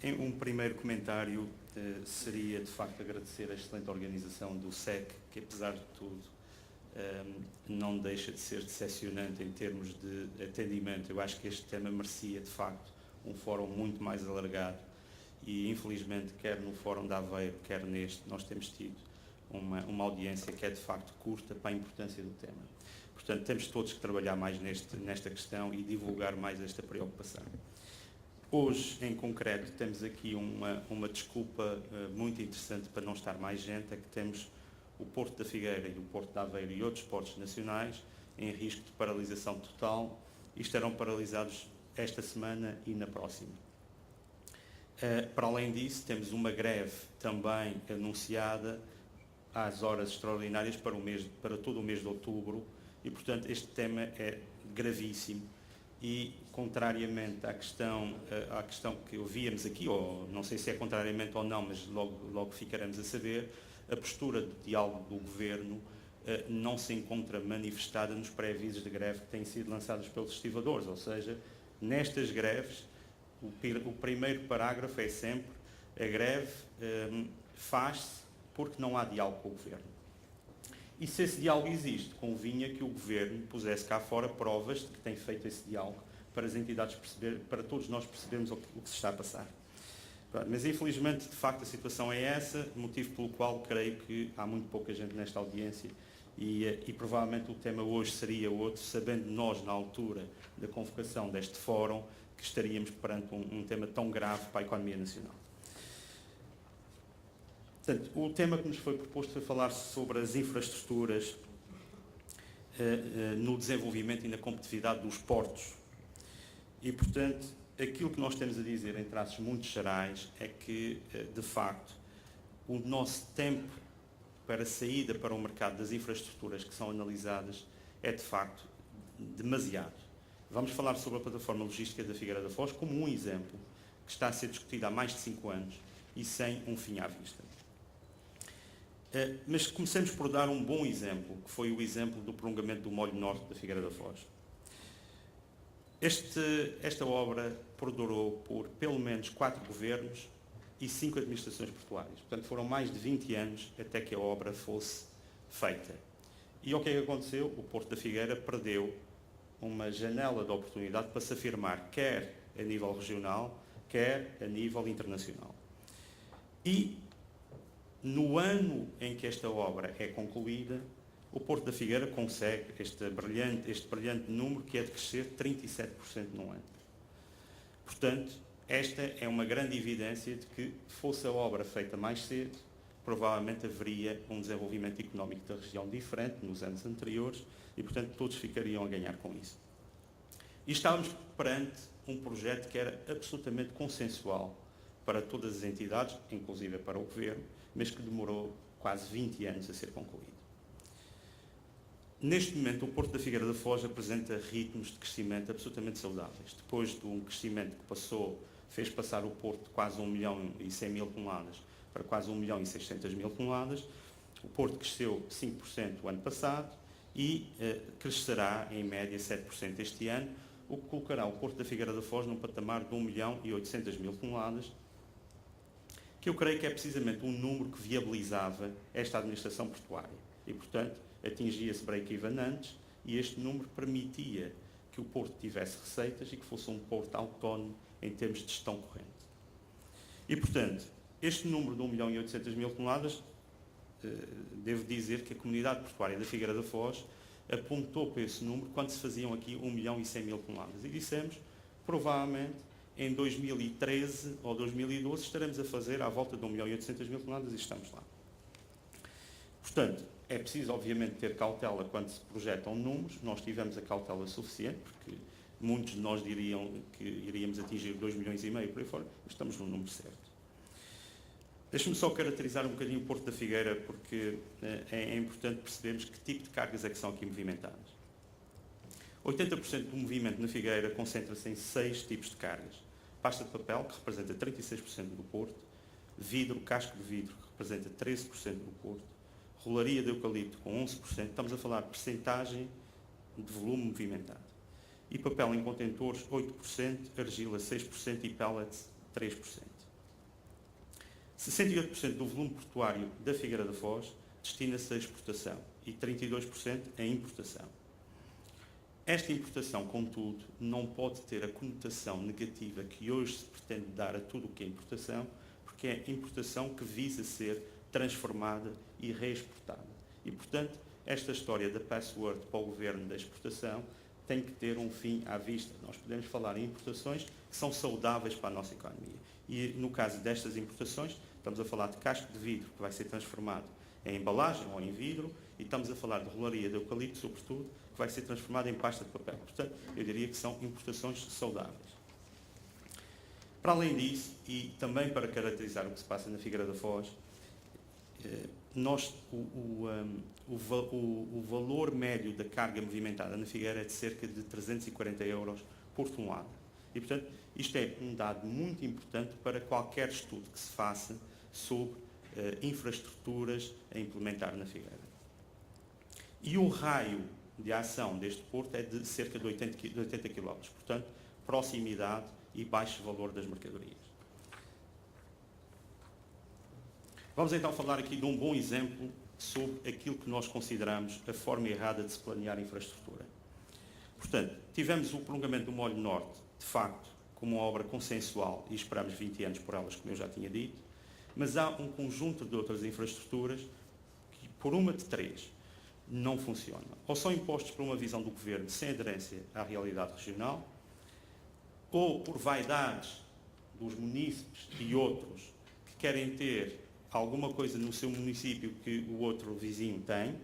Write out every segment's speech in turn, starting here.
Em um primeiro comentário seria de facto agradecer a excelente organização do SEC, que apesar de tudo não deixa de ser decepcionante em termos de atendimento. Eu acho que este tema merecia de facto um fórum muito mais alargado e infelizmente quer no fórum de Aveiro, quer neste, nós temos tido uma audiência que é de facto curta para a importância do tema. Portanto, temos todos que trabalhar mais nesta questão e divulgar mais esta preocupação. Hoje, em concreto, temos aqui uma desculpa muito interessante para não estar mais gente, é que temos o Porto da Figueira e o Porto de Aveiro e outros portos nacionais em risco de paralisação total e estarão paralisados esta semana e na próxima. Para além disso, temos uma greve também anunciada às horas extraordinárias para todo o mês de outubro e, portanto, este tema é gravíssimo e, contrariamente à questão que ouvíamos aqui, ou não sei se é contrariamente ou não, mas logo ficaremos a saber, a postura de diálogo do Governo não se encontra manifestada nos pré-avisos de greve que têm sido lançados pelos estivadores, ou seja, nestas greves, o primeiro parágrafo é sempre a greve faz-se porque não há diálogo com o Governo. E se esse diálogo existe, convinha que o Governo pusesse cá fora provas de que tem feito esse diálogo para as entidades perceberem, para todos nós percebermos o que se está a passar. Mas infelizmente, de facto, a situação é essa, motivo pelo qual creio que há muito pouca gente nesta audiência e provavelmente o tema hoje seria outro, sabendo nós, na altura da convocação deste fórum, que estaríamos perante um tema tão grave para a economia nacional. Portanto, o tema que nos foi proposto foi falar sobre as infraestruturas no desenvolvimento e na competitividade dos portos. E, portanto, aquilo que nós temos a dizer em traços muito gerais é que, de facto, o nosso tempo para a saída para o mercado das infraestruturas que são analisadas é, de facto, demasiado. Vamos falar sobre a plataforma logística da Figueira da Foz como um exemplo que está a ser discutida há mais de 5 anos e sem um fim à vista. Mas comecemos por dar um bom exemplo, que foi o exemplo do prolongamento do molho norte da Figueira da Foz. Esta obra perdurou por pelo menos 4 governos e 5 administrações portuárias. Portanto, foram mais de 20 anos até que a obra fosse feita. E o que é que aconteceu? O Porto da Figueira perdeu uma janela de oportunidade para se afirmar, quer a nível regional, quer a nível internacional. E, no ano em que esta obra é concluída, o Porto da Figueira consegue este brilhante número que é de crescer 37% num ano. Portanto, esta é uma grande evidência de que, fosse a obra feita mais cedo, provavelmente haveria um desenvolvimento económico da região diferente nos anos anteriores e, portanto, todos ficariam a ganhar com isso. E estávamos perante um projeto que era absolutamente consensual para todas as entidades, inclusive para o Governo, mas que demorou quase 20 anos a ser concluído. Neste momento, o Porto da Figueira da Foz apresenta ritmos de crescimento absolutamente saudáveis. Depois de um crescimento que fez passar o Porto de quase 1.100.000 toneladas para quase 1.600.000 toneladas, o Porto cresceu 5% o ano passado e crescerá em média 7% este ano, o que colocará o Porto da Figueira da Foz num patamar de 1.800.000 toneladas, que eu creio que é precisamente um número que viabilizava esta administração portuária. E, portanto, atingia-se break-even antes e este número permitia que o Porto tivesse receitas e que fosse um Porto autónomo em termos de gestão corrente. E, portanto, este número de 1.800.000 toneladas, devo dizer que a comunidade portuária da Figueira da Foz apontou para esse número quando se faziam aqui 1.100.000 toneladas. E dissemos, provavelmente, em 2013 ou 2012 estaremos a fazer à volta de 1.800.000 toneladas e estamos lá. Portanto, é preciso, obviamente, ter cautela quando se projetam números. Nós tivemos a cautela suficiente, porque muitos de nós diriam que iríamos atingir 2,5 milhões por aí fora, mas estamos no número certo. Deixe-me só caracterizar um bocadinho o Porto da Figueira, porque é importante percebermos que tipo de cargas é que são aqui movimentadas. 80% do movimento na Figueira concentra-se em 6 tipos de cargas. Pasta de papel, que representa 36% do Porto, vidro, casco de vidro, que representa 13% do Porto, rolaria de eucalipto com 11%, estamos a falar de percentagem de volume movimentado. E papel em contentores, 8%, argila 6% e pellets 3%. 68% do volume portuário da Figueira da Foz destina-se à exportação e 32% à importação. Esta importação, contudo, não pode ter a conotação negativa que hoje se pretende dar a tudo o que é importação, porque é importação que visa ser transformada e reexportada. E, portanto, esta história da password para o governo da exportação tem que ter um fim à vista. Nós podemos falar em importações que são saudáveis para a nossa economia. E, no caso destas importações, estamos a falar de casco de vidro que vai ser transformado em embalagem ou em vidro, e estamos a falar de rolaria de eucalipto, sobretudo, que vai ser transformada em pasta de papel. Portanto, eu diria que são importações saudáveis. Para além disso, e também para caracterizar o que se passa na Figueira da Foz, o valor médio da carga movimentada na Figueira é de cerca de 340 euros por tonelada. E, portanto, isto é um dado muito importante para qualquer estudo que se faça sobre infraestruturas a implementar na Figueira. E o raio de ação deste porto é de cerca de 80 km, portanto, proximidade e baixo valor das mercadorias. Vamos então falar aqui de um bom exemplo sobre aquilo que nós consideramos a forma errada de se planear infraestrutura. Portanto, tivemos o prolongamento do Molho Norte, de facto, como uma obra consensual, e esperamos 20 anos por elas, como eu já tinha dito, mas há um conjunto de outras infraestruturas que, por uma de três, não funcionam. Ou são impostos por uma visão do governo sem aderência à realidade regional, ou por vaidades dos munícipes e outros que querem ter alguma coisa no seu município que o outro vizinho tem,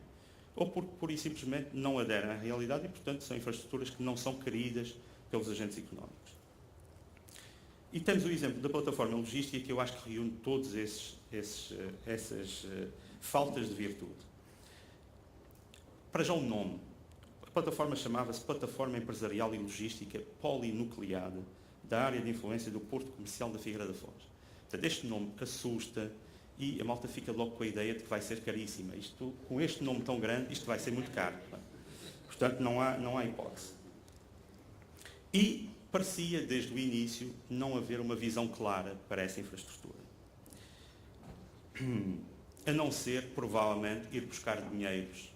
ou porque pura e simplesmente não aderem à realidade e, portanto, são infraestruturas que não são queridas pelos agentes económicos. E temos o exemplo da plataforma logística, que eu acho que reúne todas essas faltas de virtude. Para já o nome. A plataforma chamava-se Plataforma Empresarial e Logística Polinucleada da área de influência do Porto Comercial da Figueira da Foz. Portanto, este nome assusta e a malta fica logo com a ideia de que vai ser caríssima. Isto, com este nome tão grande, isto vai ser muito caro. Portanto, não há hipótese. E parecia, desde o início, não haver uma visão clara para essa infraestrutura. A não ser, provavelmente, ir buscar dinheiros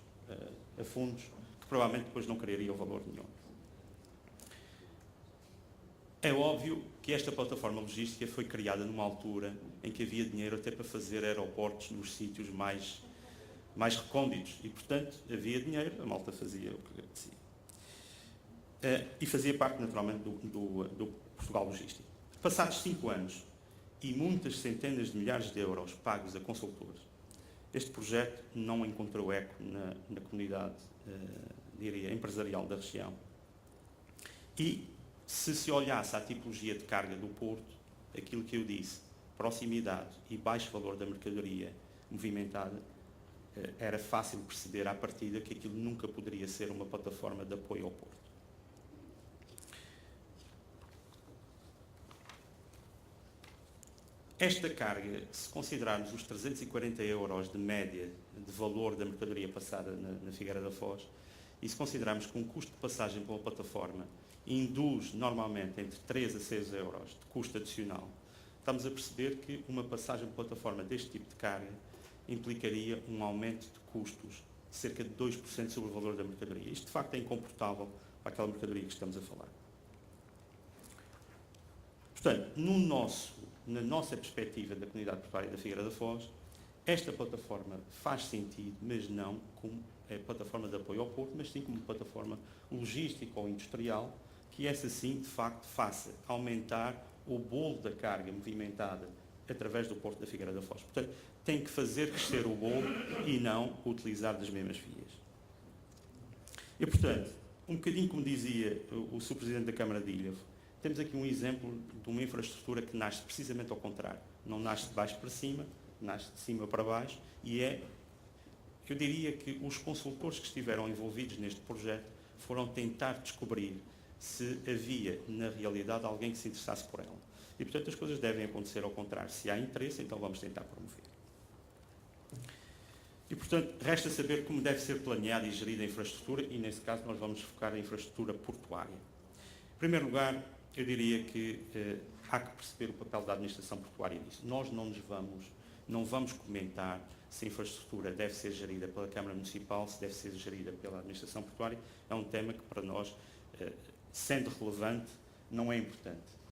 a fundos que provavelmente depois não criariam valor nenhum. É óbvio que esta plataforma logística foi criada numa altura em que havia dinheiro até para fazer aeroportos nos sítios mais recônditos e, portanto, havia dinheiro, a malta fazia o que acontecia. E fazia parte, naturalmente, do Portugal Logístico. Passados 5 anos e muitas centenas de milhares de euros pagos a consultores, este projeto não encontrou eco na comunidade, diria, empresarial da região. E, se olhasse à tipologia de carga do porto, aquilo que eu disse, proximidade e baixo valor da mercadoria movimentada, era fácil perceber à partida que aquilo nunca poderia ser uma plataforma de apoio ao porto. Esta carga, se considerarmos os 340 euros de média de valor da mercadoria passada na Figueira da Foz, e se considerarmos que um custo de passagem pela plataforma induz normalmente entre 3 a 6 euros de custo adicional, estamos a perceber que uma passagem por plataforma deste tipo de carga implicaria um aumento de custos de cerca de 2% sobre o valor da mercadoria. Isto, de facto, é incomportável para aquela mercadoria que estamos a falar. Portanto, na nossa perspectiva da comunidade portuária da Figueira da Foz, esta plataforma faz sentido, mas não como plataforma de apoio ao porto, mas sim como plataforma logística ou industrial, que essa sim, de facto, faça aumentar o bolo da carga movimentada através do porto da Figueira da Foz. Portanto, tem que fazer crescer o bolo e não utilizar das mesmas vias. E, portanto, um bocadinho como dizia o Sr. Presidente da Câmara de Ilhavo, temos aqui um exemplo de uma infraestrutura que nasce precisamente ao contrário. Não nasce de baixo para cima, nasce de cima para baixo e eu diria que os consultores que estiveram envolvidos neste projeto foram tentar descobrir se havia, na realidade, alguém que se interessasse por ela. E, portanto, as coisas devem acontecer ao contrário. Se há interesse, então vamos tentar promover. E, portanto, resta saber como deve ser planeada e gerida a infraestrutura e, nesse caso, nós vamos focar a infraestrutura portuária. Em primeiro lugar, eu diria que há que perceber o papel da administração portuária nisso. Nós não vamos comentar se a infraestrutura deve ser gerida pela Câmara Municipal, se deve ser gerida pela administração portuária. É um tema que para nós, sendo relevante, não é importante.